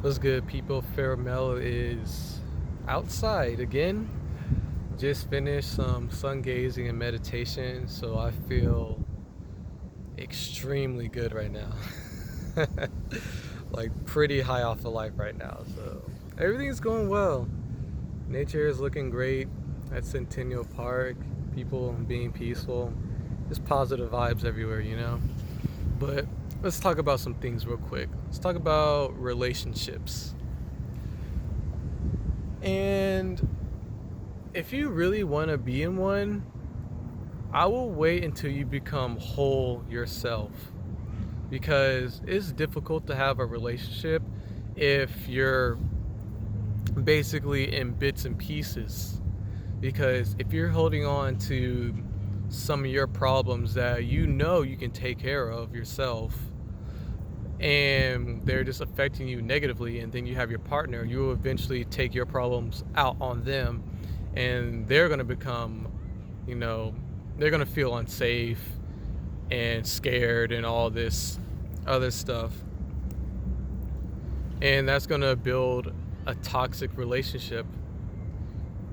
What's good, people? Pharaoh Mello is outside again. Just finished some sun gazing and meditation, so I feel extremely good right now. Like, pretty high off of life right now, so everything's going well. Nature is looking great at Centennial Park, people being peaceful, just positive vibes everywhere. But let's talk about some things real quick. Let's talk about relationships. And if you really want to be in one, I will wait until you become whole yourself, because it's difficult to have a relationship if you're basically in bits and pieces. Because if you're holding on to some of your problems that you can take care of yourself, and they're just affecting you negatively, and then you have your partner, you will eventually take your problems out on them, and they're going to become, you know, they're going to feel unsafe and scared and all this other stuff. And that's going to build a toxic relationship.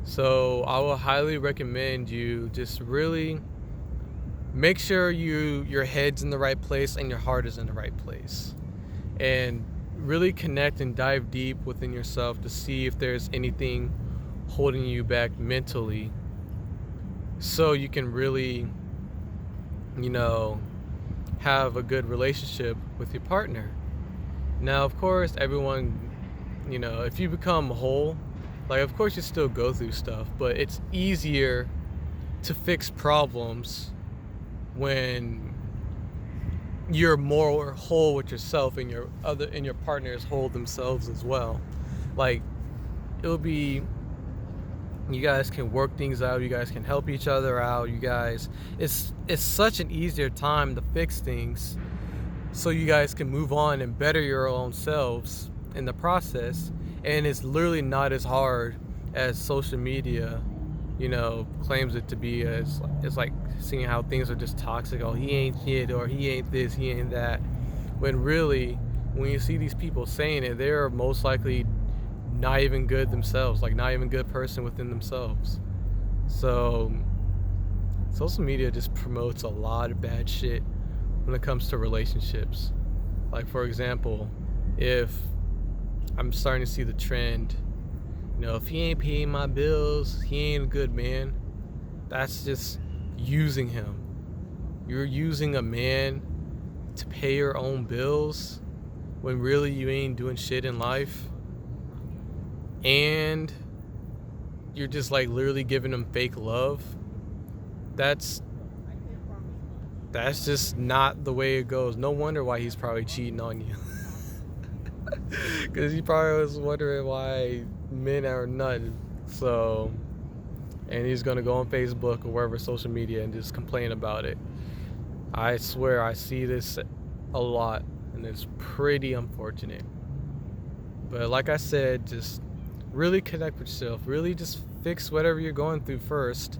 So I will highly recommend you just really make sure your head's in the right place and your heart is in the right place. And really connect and dive deep within yourself to see if there's anything holding you back mentally, so you can really, you know, have a good relationship with your partner. Now, of course, everyone, if you become whole, like, of course, you still go through stuff, but it's easier to fix problems when you're more whole with yourself, and your partners whole themselves as well. Like, it'll be, you guys can work things out, you guys can help each other out, it's such an easier time to fix things, so you guys can move on and better your own selves in the process. And it's literally not as hard as social media, claims it to be. As it's like seeing how things are just toxic. Oh, he ain't shit, or he ain't this, he ain't that. When really, when you see these people saying it, they're most likely not even good themselves, like not even good person within themselves. So social media just promotes a lot of bad shit when it comes to relationships. Like, for example, if I'm starting to see the trend, if he ain't paying my bills, he ain't a good man. That's just using him. You're using a man to pay your own bills when really you ain't doing shit in life. And you're just like literally giving him fake love. That's just not the way it goes. No wonder why he's probably cheating on you. Because he probably was wondering why men are nutting. So, and he's going to go on Facebook or wherever social media and just complain about it. I swear I see this a lot, and it's pretty unfortunate. But like I said, just really connect with yourself. Really just fix whatever you're going through first.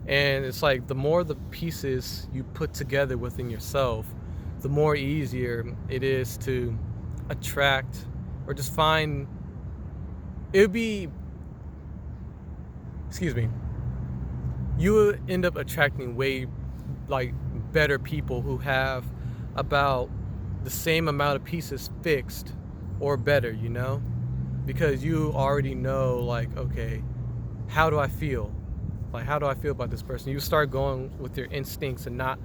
And it's like the more the pieces you put together within yourself, the more easier it is to attract or just find. It would be, excuse me, you will end up attracting way like better people who have about the same amount of pieces fixed or better, because you already know, like, okay, how do I feel? Like, how do I feel about this person? You start going with your instincts and not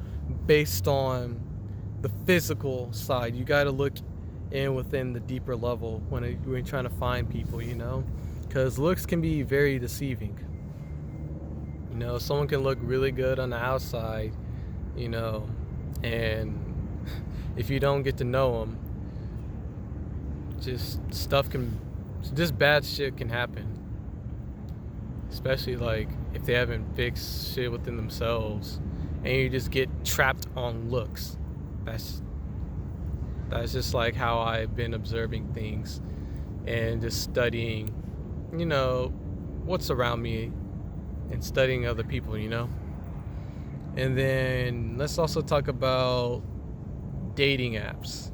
based on the physical side. You got to look in within the deeper level when you're trying to find people, because looks can be very deceiving. Someone can look really good on the outside, and if you don't get to know them, just bad shit can happen. Especially like if they haven't fixed shit within themselves, and you just get trapped on looks. That's just like how I've been observing things and just studying, what's around me, and studying other people, And then let's also talk about dating apps.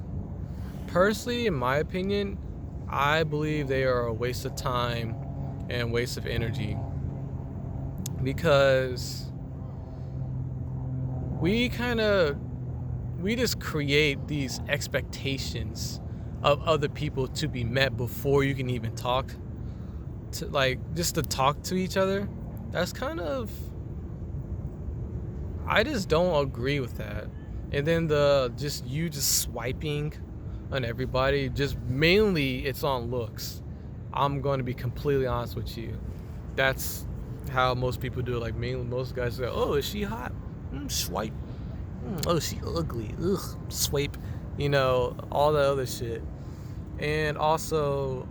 Personally, in my opinion, I believe they are a waste of time and waste of energy, because we just create these expectations of other people to be met before you can even talk to, like, just to talk to each other. That's kind of, I just don't agree with that. And then you just swiping on everybody, just mainly it's on looks. I'm going to be completely honest with you. That's how most people do it. Like, mainly most guys say, oh, is she hot? Swipe. Oh, is she ugly? Ugh, swipe. All the other shit. And also,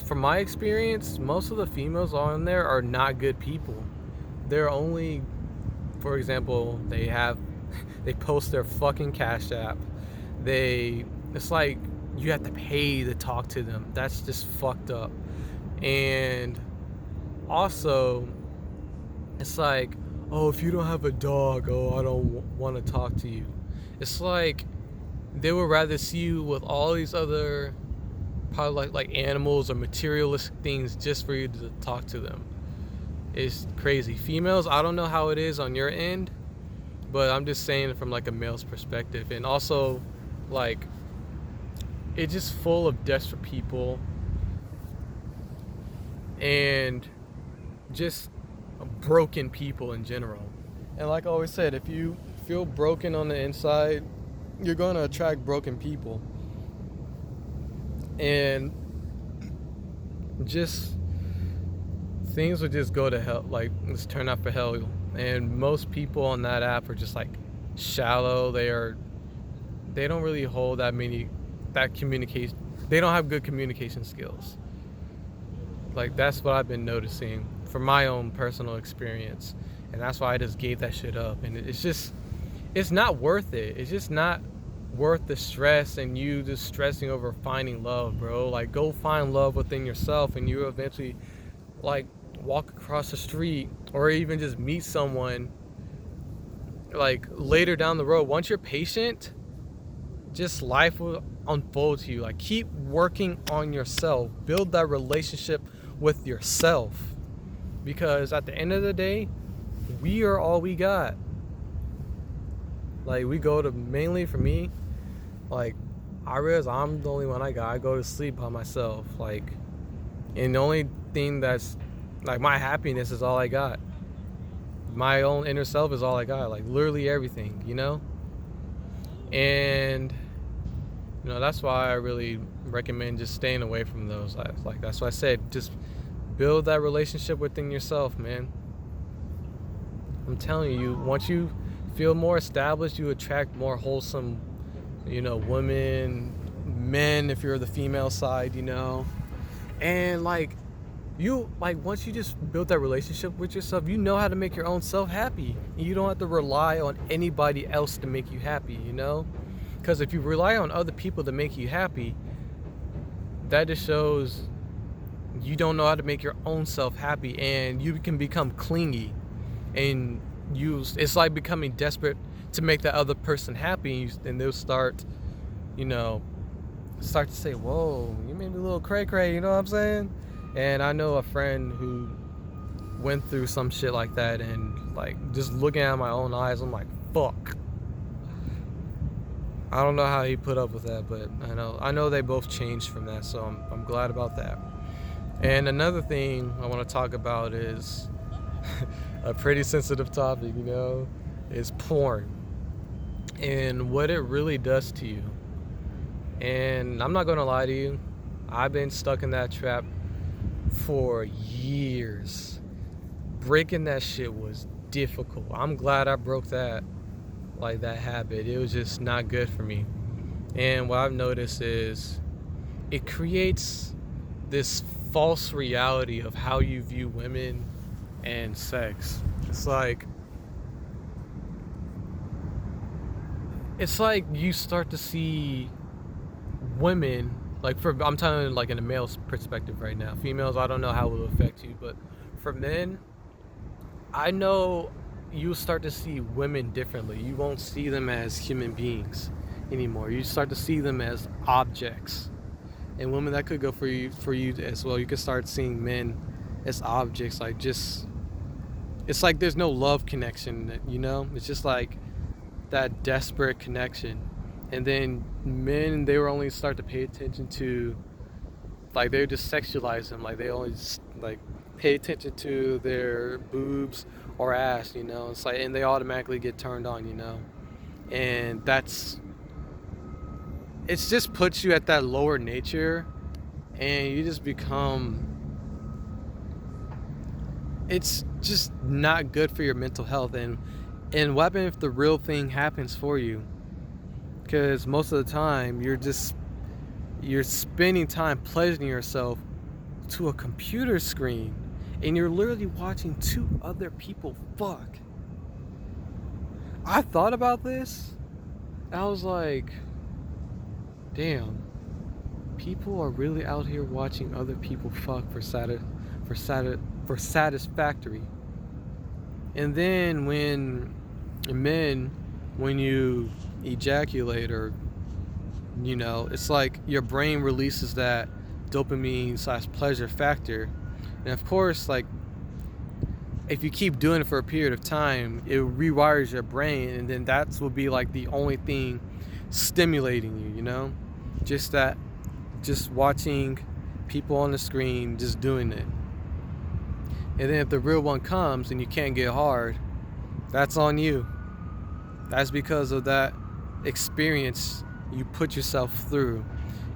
from my experience, most of the females on there are not good people. They're only, for example, they post their fucking Cash App. It's like you have to pay to talk to them. That's just fucked up. And also, it's like, oh, if you don't have a dog, oh, I don't want to talk to you. It's like they would rather see you with all these other, probably like animals or materialistic things, just for you to talk to them. It's crazy. Females, I don't know how it is on your end, but I'm just saying it from like a male's perspective. And also, like, it's just full of desperate people and just broken people in general. And like I always said, if you feel broken on the inside, you're going to attract broken people. And just things would just go to hell, like, let's turn out for hell. And most people on that app are just like shallow. They don't really hold that communication. They don't have good communication skills. Like, that's what I've been noticing from my own personal experience. And that's why I just gave that shit up. And it's not worth it. It's just not worth the stress and you just stressing over finding love, bro. Like, go find love within yourself, and you eventually, like, walk across the street or even just meet someone like later down the road. Once you're patient, just life will unfold to you. Like, keep working on yourself, build that relationship with yourself, because at the end of the day, we are all we got. Like, mainly for me, like, I realize I'm the only one I got. I go to sleep by myself, like, and the only thing that's like, my happiness is all I got. My own inner self is all I got. Like, literally everything, And that's why I really recommend just staying away from those. Like, that's why I said, just build that relationship within yourself, man. I'm telling you, once you feel more established, you attract more wholesome, women, men, if you're the female side, and once you just build that relationship with yourself, you know how to make your own self happy. You don't have to rely on anybody else to make you happy, because if you rely on other people to make you happy, that just shows you don't know how to make your own self happy, and you can become clingy, and it's like becoming desperate to make that other person happy, and they'll start to say, whoa, you made me a little cray-cray, you know what I'm saying? And I know a friend who went through some shit like that, and like, just looking at my own eyes, I'm like, fuck. I don't know how he put up with that, but I know they both changed from that, so I'm glad about that. And another thing I want to talk about is a pretty sensitive topic, is porn and what it really does to you. And I'm not going to lie to you, I've been stuck in that trap for years. Breaking that shit was difficult. I'm glad I broke that habit. It was just not good for me. And what I've noticed is it creates this false reality of how you view women and sex. It's like you start to see women, I'm telling, like, in a male's perspective right now. Females, I don't know how it will affect you, but for men, I know you'll start to see women differently. You won't see them as human beings anymore. You start to see them as objects. And women, that could go for you as well. You could start seeing men as objects, like just it's like there's no love connection, you know? It's just like that desperate connection. And then men, they were only start to pay attention to, like, they just sexualize them, like they only just like pay attention to their boobs or ass, you know? It's like, and they automatically get turned on, you know? And it's just puts you at that lower nature, and you just become, it's just not good for your mental health. And what happens if the real thing happens for you? Because most of the time you're spending time pleasuring yourself to a computer screen, and you're literally watching two other people fuck. I thought about this, and I was like, damn, people are really out here watching other people fuck for satisfactory. And then when men, when you ejaculate, or you know, it's like your brain releases that dopamine / pleasure factor. And of course, like, if you keep doing it for a period of time, it rewires your brain, and then that will be like the only thing stimulating you, you know? Just watching people on the screen just doing it. And then if the real one comes and you can't get hard, that's on you. That's because of that experience you put yourself through.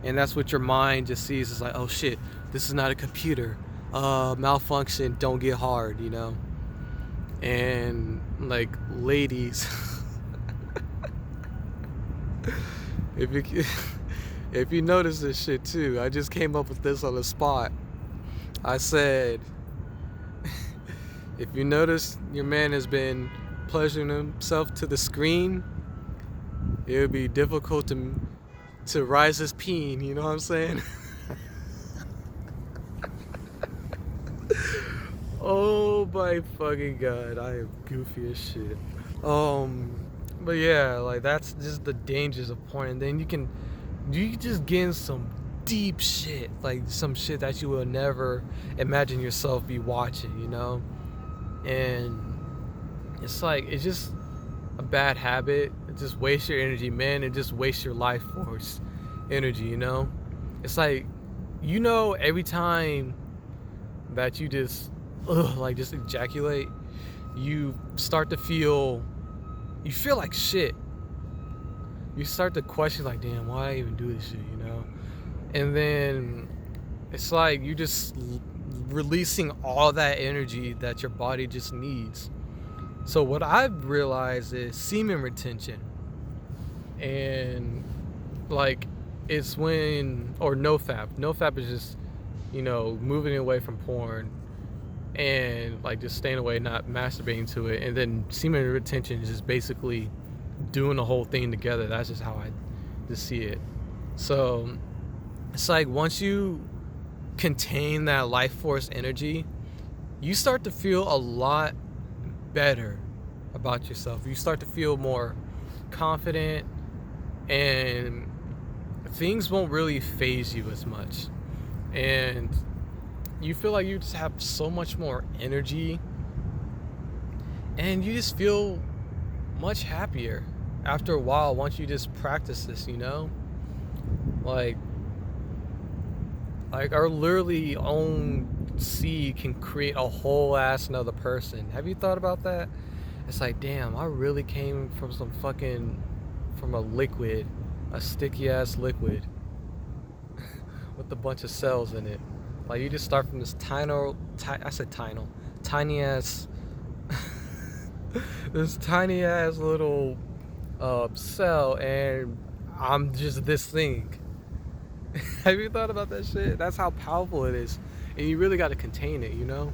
And that's what your mind just sees. It's like, oh shit, this is not a computer. Malfunction, don't get hard, you know? And like, ladies, if you notice this shit too, I just came up with this on the spot. I said, if you notice your man has been pleasuring himself to the screen, it would be difficult to rise his peen, you know what I'm saying? Oh my fucking god, I am goofy as shit. But yeah, like, that's just the dangers of porn. And then you can just get in some deep shit, like some shit that you will never imagine yourself be watching, you know? And it's like, it's just a bad habit. It just wastes your energy, man. It just wastes your life force energy, you know? It's like, you know, every time that you just just ejaculate, you start to feel like shit. You start to question, like, damn, why I even do this shit, you know? And then it's like you just releasing all that energy that your body just needs. So what I've realized is semen retention. And like, it's when, or nofap is just, you know, moving away from porn and like just staying away, not masturbating to it. And then semen retention is just basically doing the whole thing together. That's just how I just see it. So it's like, once you contain that life force energy, you start to feel a lot better about yourself. You start to feel more confident, and things won't really faze you as much. And you feel like you just have so much more energy, and you just feel much happier after a while once you just practice this, you know? Like our literally own seed can create a whole ass another person. Have you thought about that? It's like, damn, I really came from from a liquid, a sticky ass liquid with a bunch of cells in it. Like, you just start from this tiny ass this tiny ass little cell, and I'm just this thing. Have you thought about that shit? That's how powerful it is. And you really got to contain it, you know?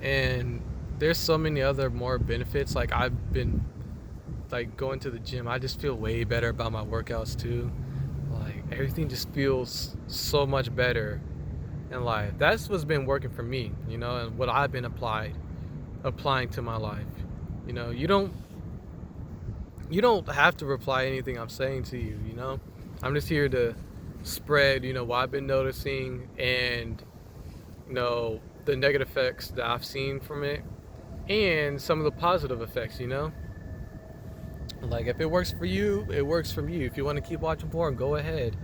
And there's so many other more benefits. Like, I've been like going to the gym. I just feel way better about my workouts too. Like, everything just feels so much better in life. That's what's been working for me, you know, and what I've been applying to my life. You know, you don't have to reply anything I'm saying to you, you know? I'm just here to spread, what I've been noticing, and the negative effects that I've seen from it, and some of the positive effects. Like, if it works for you, it works for you. If you want to keep watching porn, go ahead,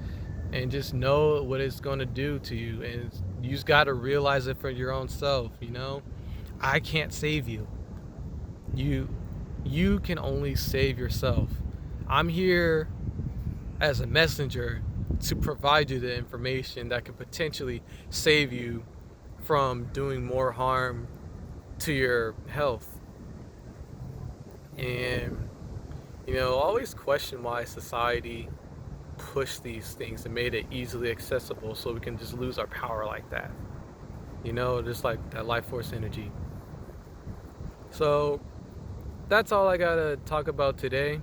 and just know what it's going to do to you, and you just got to realize it for your own self. I can't save you. You can only save yourself. I'm here as a messenger to provide you the information that could potentially save you from doing more harm to your health. And always question why society pushed these things and made it easily accessible so we can just lose our power like that. Just like that life force energy. So that's all I gotta talk about today.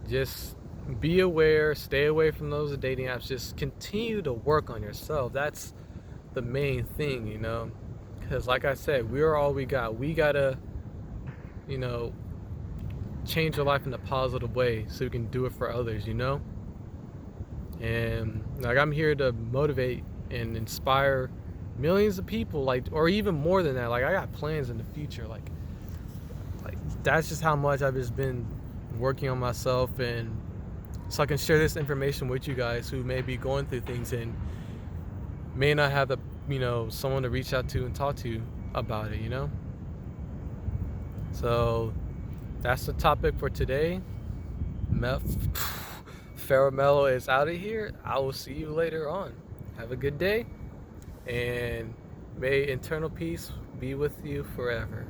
Just be aware, stay away from those dating apps. Just continue to work on yourself. That's the main thing. Because like I said, we're all we got. We gotta, you know, change your life in a positive way so you can do it for others. And like, I'm here to motivate and inspire millions of people, like, or even more than that. Like, I got plans in the future. Like that's just how much I've just been working on myself, and so I can share this information with you guys who may be going through things and may not have the someone to reach out to and talk to about it. So that's the topic for today. Pharaoh Mello is out of here. I will see you later on. Have a good day, and may eternal peace be with you forever.